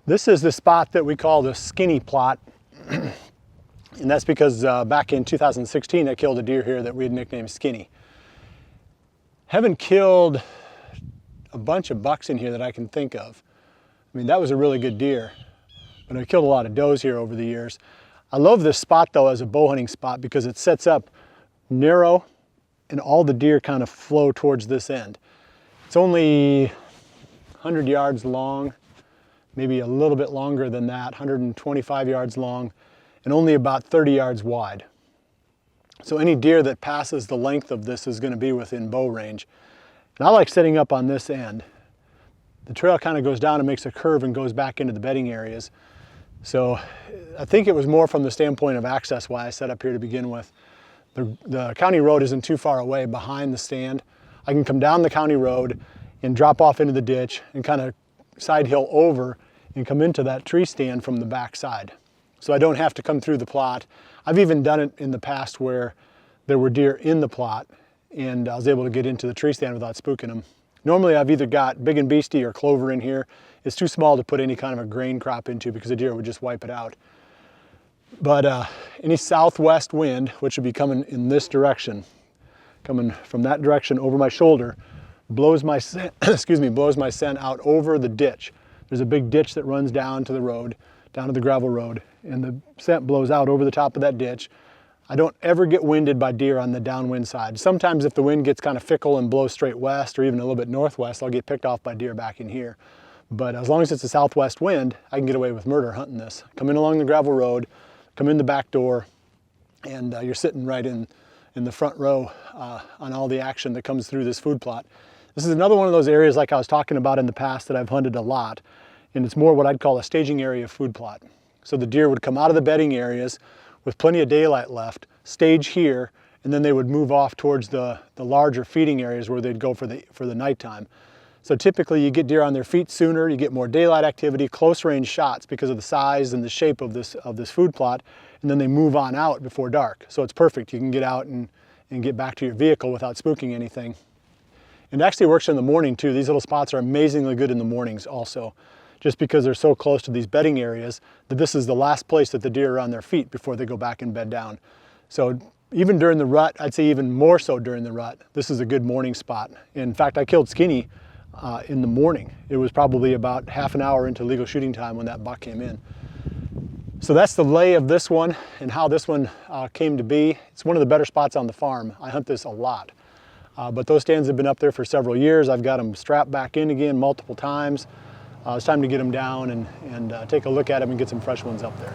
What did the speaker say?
This is the spot that we call the skinny plot. And that's because back in 2016, I killed a deer here that we had nicknamed Skinny. Haven't killed a bunch of bucks in here that I can think of. I mean, that was a really good deer, but I killed a lot of does here over the years. I love this spot though as a bow hunting spot because it sets up narrow and all the deer kind of flow towards this end. It's only 100 yards long, maybe a little bit longer than that, 125 yards long, and only about 30 yards wide. So any deer that passes the length of this is going to be within bow range. And I like setting up on this end. The trail kind of goes down and makes a curve and goes back into the bedding areas. So I think it was more from the standpoint of access why I set up here to begin with. The county road isn't too far away behind the stand. I can come down the county road and drop off into the ditch and kind of side hill over and come into that tree stand from the back side. So I don't have to come through the plot. I've even done it in the past where there were deer in the plot and I was able to get into the tree stand without spooking them. Normally I've either got big and beastie or clover in here. It's too small to put any kind of a grain crop into because the deer would just wipe it out. But any southwest wind, which would be coming in this direction, coming from that direction over my shoulder, blows my scent, blows my scent out over the ditch. There's a big ditch that runs down to the road, down to the gravel road, and the scent blows out over the top of that ditch. I don't ever get winded by deer on the downwind side. Sometimes if the wind gets kind of fickle and blows straight west or even a little bit northwest, I'll get picked off by deer back in here. But as long as it's a southwest wind, I can get away with murder hunting this. Come in along the gravel road, come in the back door, and you're sitting right in the front row on all the action that comes through this food plot. This is another one of those areas like I was talking about in the past that I've hunted a lot, and it's more what I'd call a staging area food plot. So the deer would come out of the bedding areas with plenty of daylight left, stage here, and then they would move off towards the larger feeding areas where they'd go for the nighttime. So typically you get deer on their feet sooner, you get more daylight activity, close range shots because of the size and the shape of this food plot, and then they move on out before dark. So it's perfect. You can get out and get back to your vehicle without spooking anything. And it actually works in the morning too. These little spots are amazingly good in the mornings also, just because they're so close to these bedding areas that this is the last place that the deer are on their feet before they go back and bed down. So even during the rut, I'd say even more so during the rut, this is a good morning spot. In fact, I killed Skinny in the morning. It was probably about half an hour into legal shooting time when that buck came in. So that's the lay of this one and how this one came to be. It's one of the better spots on the farm. I hunt this a lot. But those stands have been up there for several years. I've got them strapped back in again multiple times. It's time to get them down and take a look at them and get some fresh ones up there.